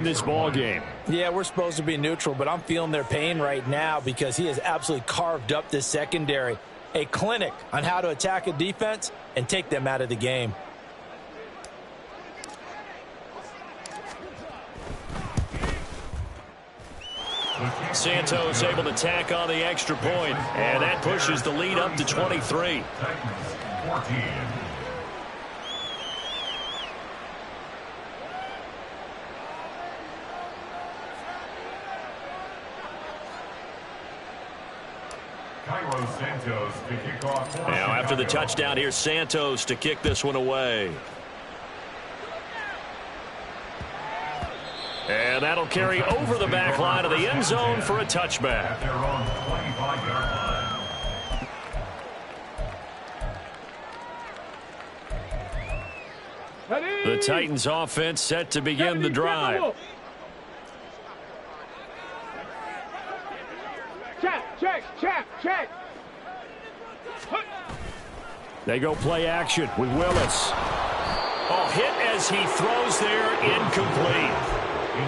this ball game. Yeah, we're supposed to be neutral, but I'm feeling their pain right now because he has absolutely carved up this secondary. A clinic on how to attack a defense and take them out of the game. Santos able to tack on the extra point, and that pushes the lead up to 23. Now after the touchdown, here's Santos to kick this one away. And that'll carry over the back line of the end zone for a touchback. The Titans offense set to begin the drive. Check. They go play action with Willis. Oh, hit as he throws there, incomplete.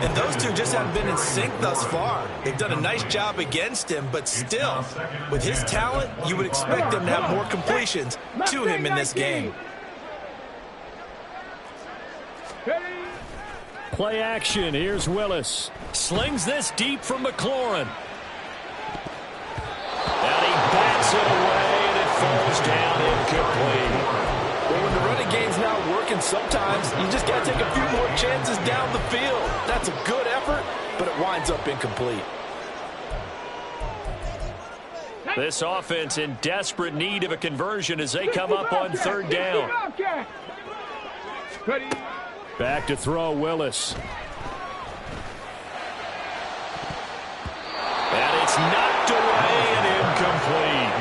And those two just haven't been in sync thus far. They've done a nice job against him, but still, with his talent, you would expect them to have more completions to him in this game. Play action. Here's Willis. Slings this deep from McLaurin. And he bats it away, and it falls down incomplete. Well, when the running game's not working, sometimes you just got to take a few more chances down the field. That's a good effort, but it winds up incomplete. This offense in desperate need of a conversion as they come up on third down. Back to throw, Willis. And it's knocked away and incomplete.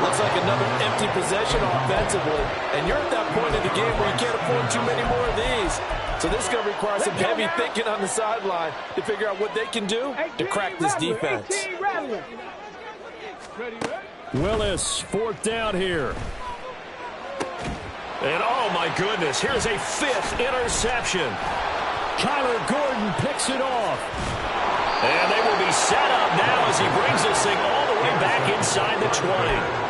Looks like another empty possession offensively. And you're at that point in the game where you can't afford too many more of these. So this is going to require some heavy thinking on the sideline to figure out what they can do to crack this defense. Willis, fourth down here. And oh my goodness, here's a fifth interception. Kyler Gordon picks it off. And they will be set up now as he brings this thing all the way back inside the 20.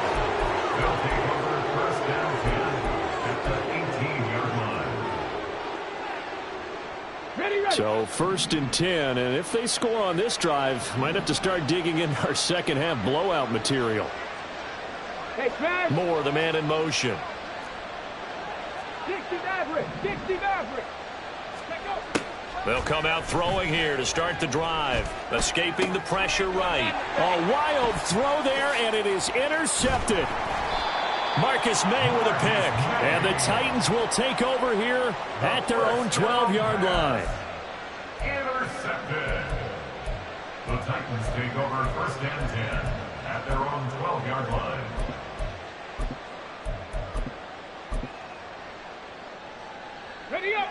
So first and 10, and if they score on this drive, might have to start digging in our second half blowout material. Moore, the man in motion. They'll come out throwing here to start the drive. Escaping the pressure right. A wild throw there, and it is intercepted. Marcus May with a pick. And the Titans will take over here at their own 12-yard line. Intercepted. The Titans take over first and 10 at their own 12-yard line.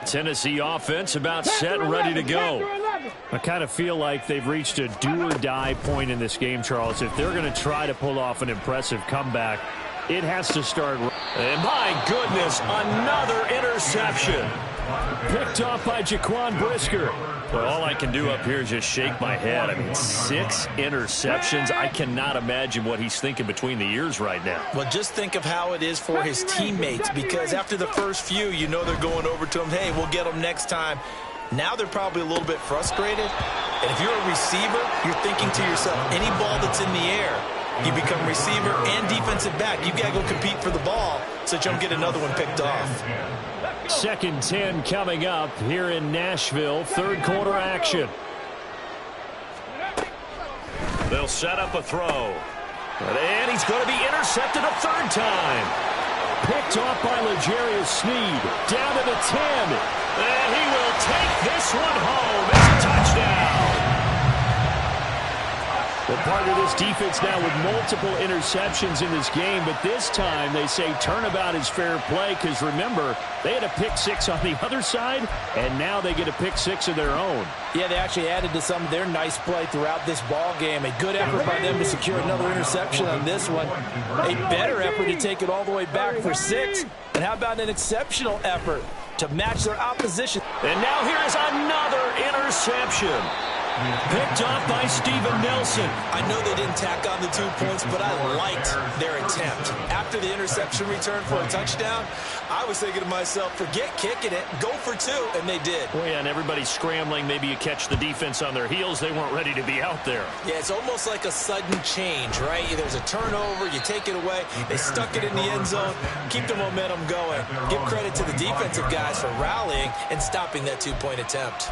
Tennessee offense about set and ready to go. I kind of feel like they've reached a do-or-die point in this game, Charles. If they're going to try to pull off an impressive comeback, it has to start. And my goodness, another interception. Picked off by Jaquan Brisker. Well, all I can do up here is just shake my head. I mean, 6 interceptions. I cannot imagine what he's thinking between the ears right now. Well, just think of how it is for his teammates, because after the first few, you know they're going over to him, hey, we'll get them next time. Now they're probably a little bit frustrated. And if you're a receiver, you're thinking to yourself, any ball that's in the air, you become receiver and defensive back. You've got to go compete for the ball so that you don't get another one picked off. Second 10 coming up here in Nashville. Third quarter action. They'll set up a throw. And he's going to be intercepted a third time. Picked off by L'Jarius Sneed. Down to the 10. And he will take this one home. It's a touchdown. Well, part of this defense now with multiple interceptions in this game, but this time they say turnabout is fair play because, remember, they had a pick six on the other side, and now they get a pick six of their own. Yeah, they actually added to some of their nice play throughout this ball game. A good effort by them to secure another interception on this one. A better effort to take it all the way back for 6. And how about an exceptional effort to match their opposition? And now here is another interception. Picked off by Steven Nelson. I know they didn't tack on the 2 points, but I liked their attempt. After the interception return for a touchdown, I was thinking to myself, forget kicking it, go for 2, and they did. Well, yeah, and everybody's scrambling. Maybe you catch the defense on their heels. They weren't ready to be out there. Yeah, it's almost like a sudden change, right? There's a turnover, you take it away, they stuck it in the end zone, keep the momentum going. Give credit to the defensive guys for rallying and stopping that 2-point attempt.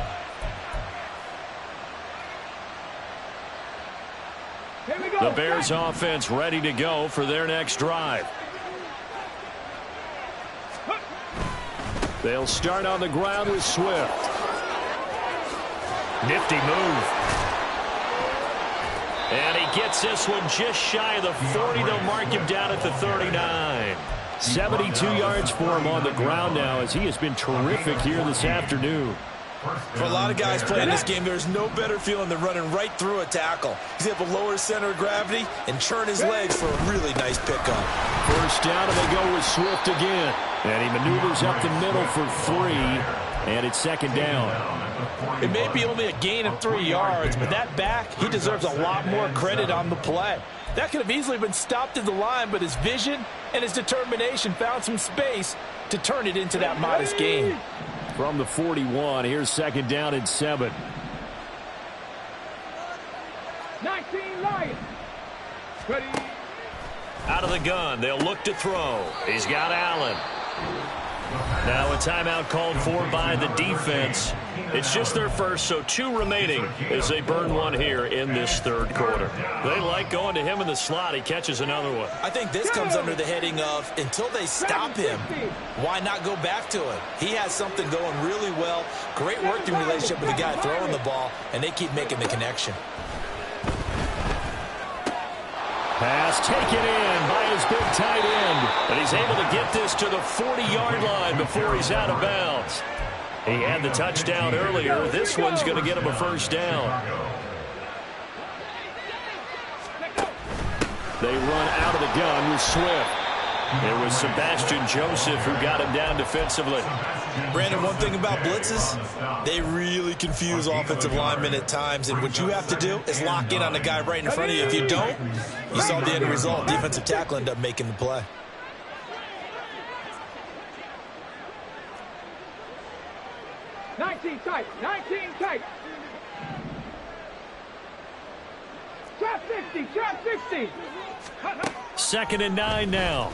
The Bears offense ready to go for their next drive. They'll start on the ground with Swift. Nifty move. And he gets this one just shy of the 40. They'll mark him down at the 39. 72 yards for him on the ground now as he has been terrific here this afternoon. For a lot of guys playing this game, there's no better feeling than running right through a tackle. He's able to lower his center of gravity and churn his legs for a really nice pickup. First down, and they go with Swift again. And he maneuvers up the middle for 3, and it's second down. It may be only a gain of 3 yards, but that back, he deserves a lot more credit on the play. That could have easily been stopped at the line, but his vision and his determination found some space to turn it into that modest gain. From the 41, here's second down and 7. 19 Lions. Ready. Out of the gun, they'll look to throw. He's got Allen. Now a timeout called for by the defense. It's just their first, so 2 remaining as they burn one here in this third quarter. They like going to him in the slot. He catches another one. I think this comes under the heading of, until they stop him, why not go back to it? He has something going really well. Great working relationship with the guy throwing the ball, and they keep making the connection. Pass taken in by his big tight end. And he's able to get this to the 40-yard line before he's out of bounds. He had the touchdown earlier. This one's going to get him a first down. They run out of the gun with Swift. It was Sebastian Joseph who got him down defensively. Brandon, one thing about blitzes, they really confuse offensive linemen at times, and what you have to do is lock in on the guy right in front of you. If you don't, you saw the end result. Defensive tackle ended up making the play. Nineteen tight. Trap 50. Second and 9 now.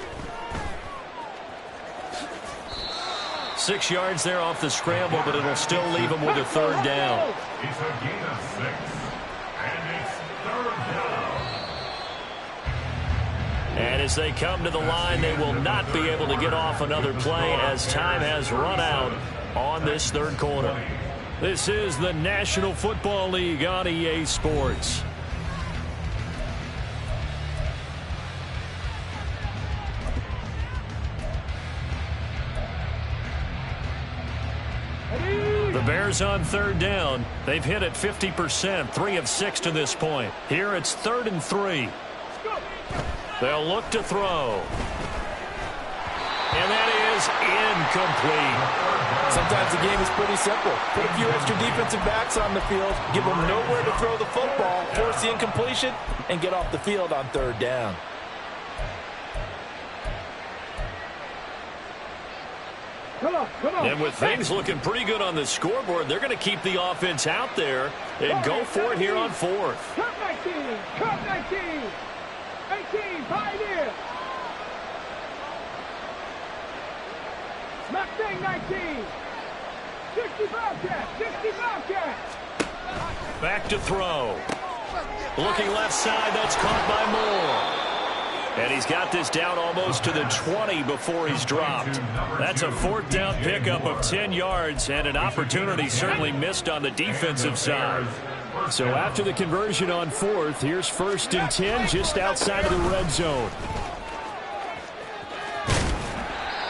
6 yards there off the scramble, but it'll still leave him with a third down. It's a gain of 6, and it's third down. And as they come to the line, they will not be able to get off another play as time has run out on this third quarter. This is the National Football League on EA Sports. The Bears on third down. They've hit it 50%, 3 of 6 to this point. Here it's 3rd and 3. They'll look to throw. And that is incomplete. Sometimes the game is pretty simple. Put a few extra defensive backs on the field, give them nowhere to throw the football, force the incompletion, and get off the field on third down. Come on. And with things looking pretty good on the scoreboard, they're going to keep the offense out there and go for it here on 4th. Cut 19. 18, Pioneer. Mustang 19. 65 cat. Back to throw. Looking left side, that's caught by Moore. And he's got this down almost to the 20 before he's dropped. That's a 4th down pickup of 10 yards and an opportunity certainly missed on the defensive side. So after the conversion on fourth, here's 1st and 10 just outside of the red zone.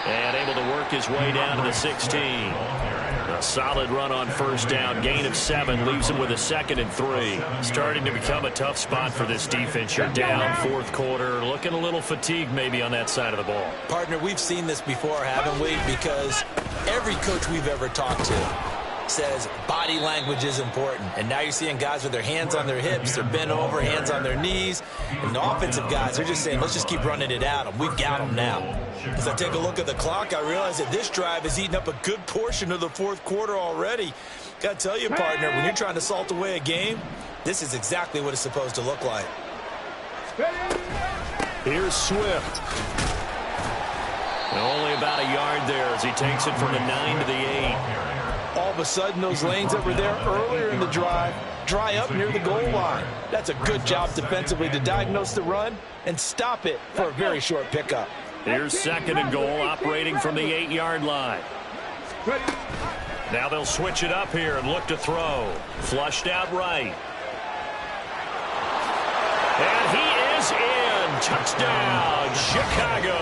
And able to work his way down to the 16. A solid run on 1st down. Gain of 7 leaves him with a 2nd and 3. Starting to become a tough spot for this defense. You're down 4th quarter. Looking a little fatigued maybe on that side of the ball. Partner, we've seen this before, haven't we? Because every coach we've ever talked to says body language is important. And now you're seeing guys with their hands on their hips, they're bent over, hands on their knees. And the offensive guys, they're just saying, let's just keep running it at them. We've got them now. As I take a look at the clock, I realize that this drive has eaten up a good portion of the 4th quarter already. Got to tell you, partner, when you're trying to salt away a game, this is exactly what it's supposed to look like. Here's Swift. And only about a yard there as he takes it from the 9 to the 8. All of a sudden, those lanes that were there earlier in the drive dry up near the goal line. That's a good job defensively to diagnose the run and stop it for a very short pickup. Here's 2nd and goal, operating from the 8-yard line. Now they'll switch it up here and look to throw. Flushed out right. And he is in. Touchdown, Chicago.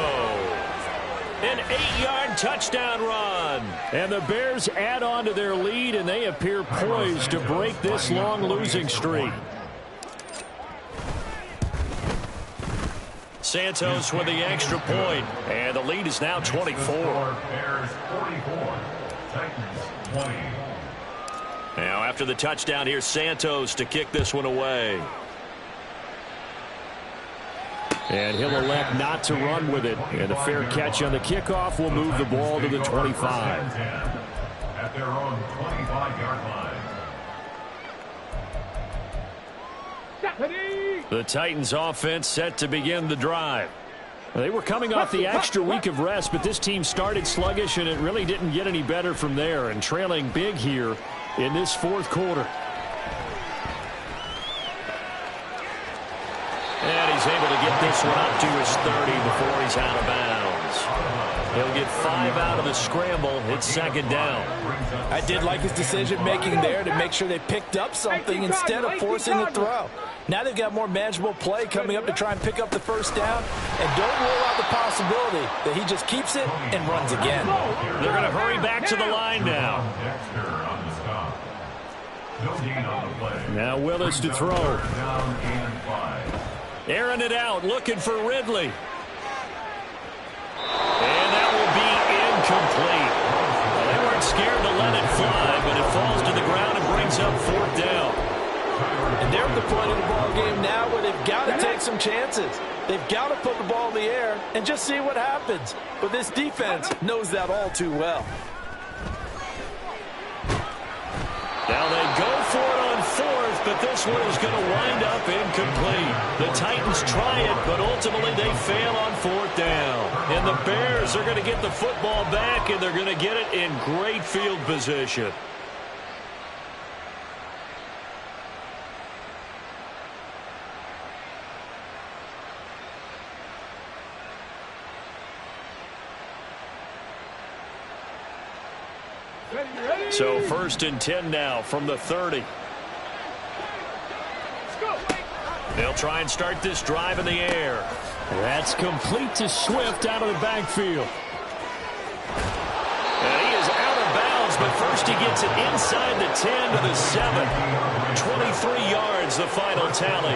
An 8-yard touchdown run. And the Bears add on to their lead, and they appear poised to break this long losing streak. Santos with the extra point, and the lead is now 24. Bears 44, Titans 20. Now after the touchdown, here's Santos to kick this one away. And he'll elect not to run with it. And a fair catch on the kickoff will move the ball to the 25. At their own 25-yard line. The Titans offense set to begin the drive. They were coming off the extra week of rest, but this team started sluggish, and it really didn't get any better from there, and trailing big here in this 4th quarter. And he's able to get this one up to his 30 before he's out of bounds. He'll get 5 out of the scramble. It's 2nd down. I did like his decision-making there to make sure they picked up something instead of forcing a throw. Now they've got more manageable play coming up to try and pick up the 1st down. And don't rule out the possibility that he just keeps it and runs again. They're going to hurry back to the line now. Now Willis to throw. Airing it out, looking for Ridley. And that will be incomplete. Well, they weren't scared to let it fly, but it falls to the ground and brings up 4th down. And they're at the point of the ball game now where they've got to take some chances. They've got to put the ball in the air and just see what happens. But this defense knows that all too well. Now they go for it on 4th, but this one is going to wind up incomplete. The Titans try it, but ultimately they fail on 4th down. And the Bears are going to get the football back, and they're going to get it in great field position. So 1st and 10 now from the 30. They'll try and start this drive in the air. That's complete to Swift out of the backfield. And he is out of bounds, but first he gets it inside the 10 to the 7. 23 yards, the final tally.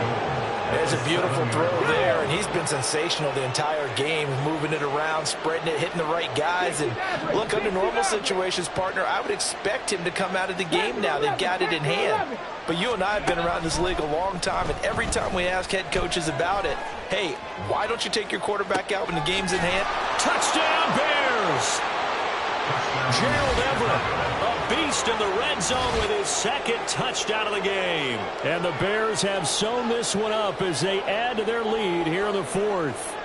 There's a beautiful throw there, and he's been sensational the entire game, moving it around, spreading it, hitting the right guys. And look, under normal situations, partner, I would expect him to come out of the game now. They've got it in hand. But you and I have been around this league a long time, and every time we ask head coaches about it, hey, why don't you take your quarterback out when the game's in hand? Touchdown, Bears! Gerald Everett, a beast in the red zone with his 2nd touchdown of the game. And the Bears have sewn this one up as they add to their lead here in the 4th.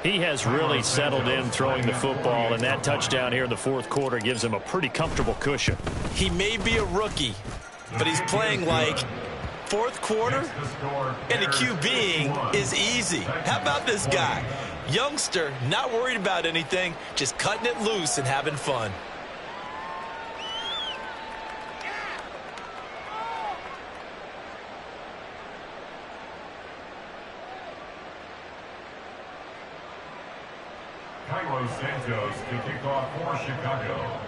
He has really settled in throwing the football, and that touchdown here in the 4th quarter gives him a pretty comfortable cushion. He may be a rookie, but he's playing like 4th quarter, and the QBing is easy. How about this guy? Youngster, not worried about anything, just cutting it loose and having fun. Cairo Santos to kick off for Chicago.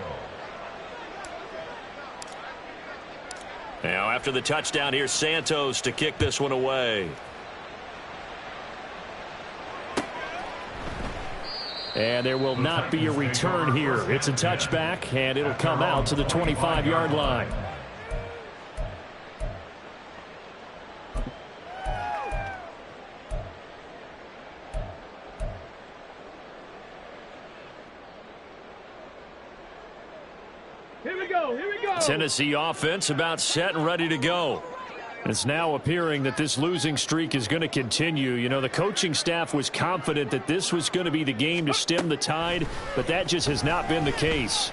Now after the touchdown, here's Santos to kick this one away. And there will not be a return here. It's a touchback, and it'll come out to the 25-yard line. Here we go. Here we go. Tennessee offense about set and ready to go. It's now appearing that this losing streak is going to continue. You know, the coaching staff was confident that this was going to be the game to stem the tide, but that just has not been the case.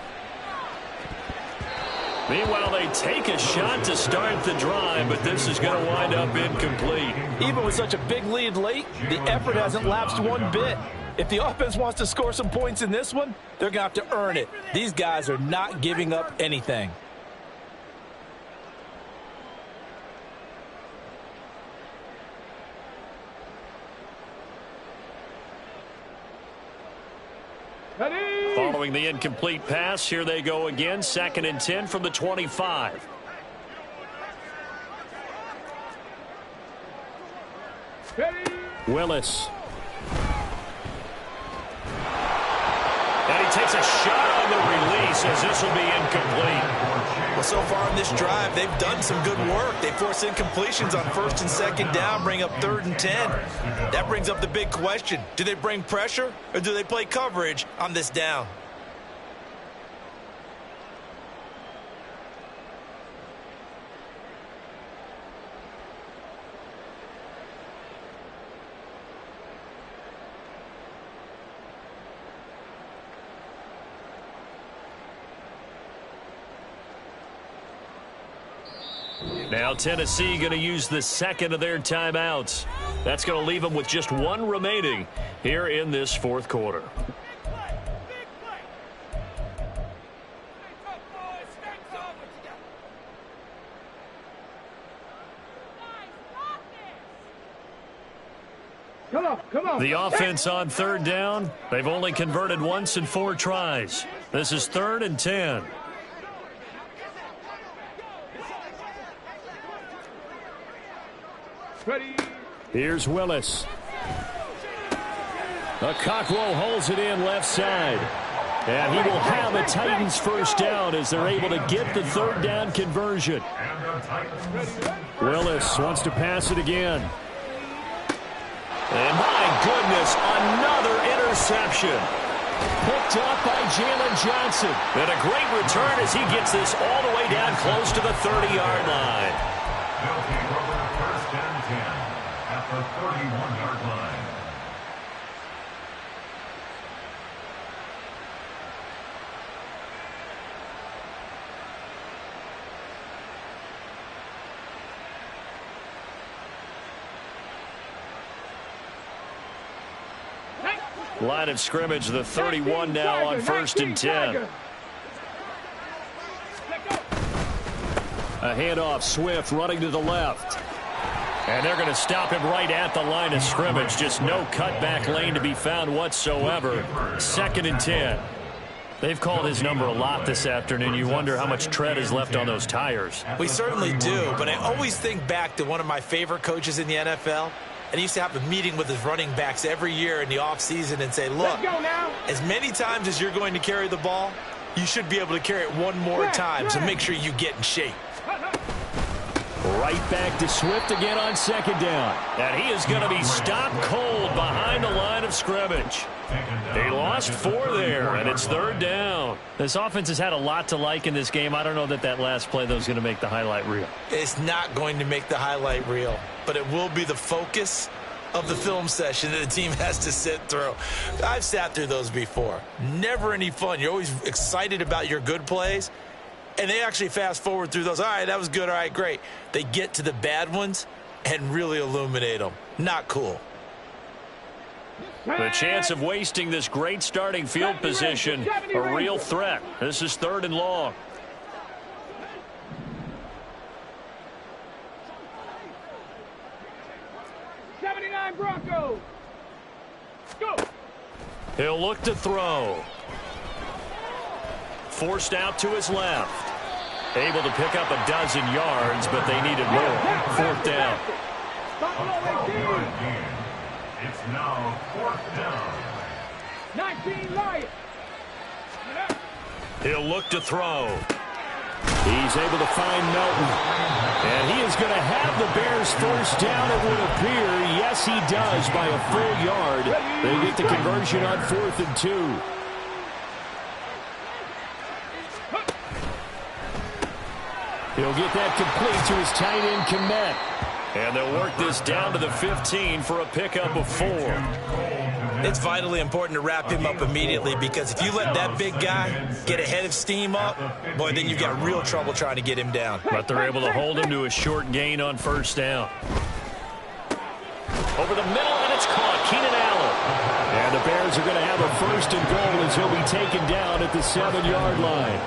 Meanwhile, they take a shot to start the drive, but this is going to wind up incomplete. Even with such a big lead late, the effort hasn't lapsed one bit. If the offense wants to score some points in this one, they're going to have to earn it. These guys are not giving up anything. Following the incomplete pass, here they go again. 2nd and 10 from the 25. Willis. And he takes a shot on the release as this will be incomplete. Well, so far in this drive, they've done some good work. They force incompletions on 1st and 2nd down, bring up 3rd and 10. That brings up the big question. Do they bring pressure or do they play coverage on this down? Now Tennessee going to use the 2nd of their timeouts. That's going to leave them with just 1 remaining here in this 4th quarter. Come on. The offense on 3rd down. They've only converted once in 4 tries. This is 3rd and 10. Ready. Here's Willis. Okakwo holds it in left side. And he will have a Titans first down as they're able to get the 3rd down conversion. Willis wants to pass it again. And my goodness, another interception. Picked up by Jalen Johnson. And a great return as he gets this all the way down close to the 30-yard line. First and 10 at the 31-yard line. Line of scrimmage, the 31 now on 1st and 10. A handoff, Swift running to the left. And they're going to stop him right at the line of scrimmage. Just no cutback lane to be found whatsoever. 2nd and 10. They've called his number a lot this afternoon. You wonder how much tread is left on those tires. We certainly do, but I always think back to one of my favorite coaches in the NFL. And he used to have a meeting with his running backs every year in the offseason and say, look, as many times as you're going to carry the ball, you should be able to carry it one more time, so make sure you get in shape. Right back to Swift again on 2nd down. And he is going to be stopped cold behind the line of scrimmage. They lost 4 there, and it's 3rd down. This offense has had a lot to like in this game. I don't know that last play, though, is going to make the highlight reel. It's not going to make the highlight reel, but it will be the focus of the film session that the team has to sit through. I've sat through those before. Never any fun. You're always excited about your good plays, and they actually fast forward through those. All right, that was good. All right, great. They get to the bad ones and really illuminate them. Not cool. The chance of wasting this great starting field position, a real threat. This is 3rd and long. Broncos. Go. He'll look to throw. Forced out to his left. Able to pick up a dozen yards, but they needed more. 4th down. It's now 4th down. 19 Lions. He'll look to throw. He's able to find Melton. And he is going to have the Bears first down, it would appear. Yes, he does, by a full yard. They get the conversion on 4th and 2. He'll get that complete to his tight end, Kmet. And they'll work this down to the 15 for a pickup of 4. It's vitally important to wrap him up immediately, because if you let that big guy get a head of steam up, boy, then you've got real trouble trying to get him down. But they're able to hold him to a short gain on 1st down. Over the middle, and it's caught. Keenan Allen. And the Bears are going to have a 1st and goal as he'll be taken down at the 7-yard line.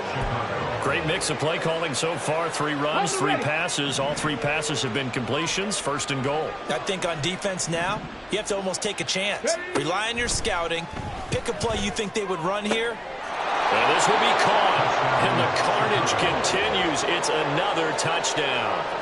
Great mix of play calling so far. 3 runs, 3 passes. All 3 passes have been completions. 1st and goal. I think on defense now, you have to almost take a chance. Rely on your scouting. Pick a play you think they would run here. And this will be caught. And the carnage continues. It's another touchdown.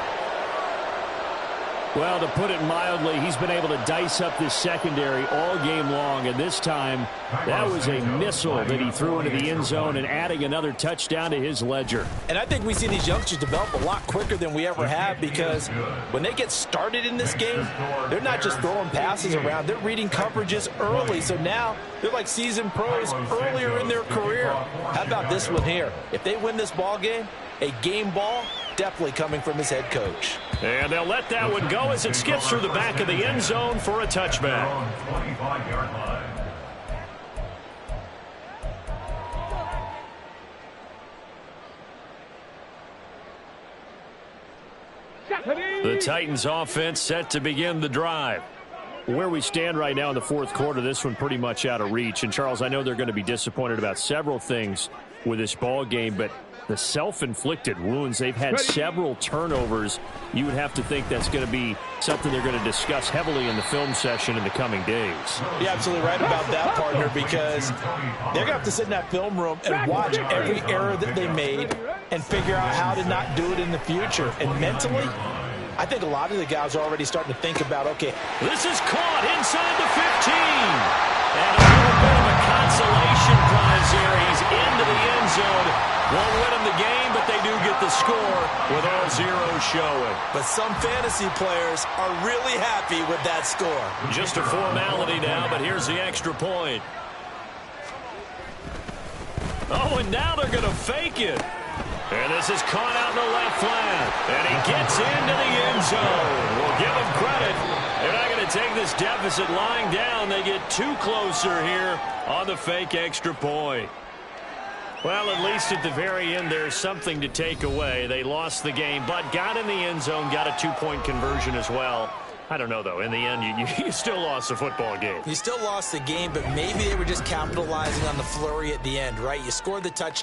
Well, to put it mildly, he's been able to dice up this secondary all game long, and this time that was a missile that he threw into the end zone and adding another touchdown to his ledger. And I think we see these youngsters develop a lot quicker than we ever have, because when they get started in this game, they're not just throwing passes around. They're reading coverages early, so now they're like seasoned pros earlier in their career. How about this one here? If they win this ball game, a game ball, definitely coming from his head coach. And they'll let that one go as it skips through the back of the end zone for a touchback. 25-yard line. The Titans offense set to begin the drive. Where we stand right now in the 4th quarter, this one pretty much out of reach. And Charles, I know they're going to be disappointed about several things with this ball game, but the self-inflicted wounds, they've had several turnovers. You would have to think that's going to be something they're going to discuss heavily in the film session in the coming days. You're absolutely right about that, partner, because they're going to have to sit in that film room and watch every error that they made and figure out how to not do it in the future. And mentally, I think a lot of the guys are already starting to think about, okay, this is caught inside the 15. And a little bit of a consolation prize here. He's into the end zone. Won't win them the game, but they do get the score with all zeros showing. But some fantasy players are really happy with that score. Just a formality now, but here's the extra point. Oh, and now they're going to fake it. And this is caught out in the left flat. And he gets into the end zone. We'll give him credit. They're not going to take this deficit lying down. They get 2 closer here on the fake extra point. Well, at least at the very end, there's something to take away. They lost the game, but got in the end zone, got a 2-point conversion as well. I don't know, though. In the end, you still lost the football game. You still lost the game, but maybe they were just capitalizing on the flurry at the end, right? You scored the touchdown.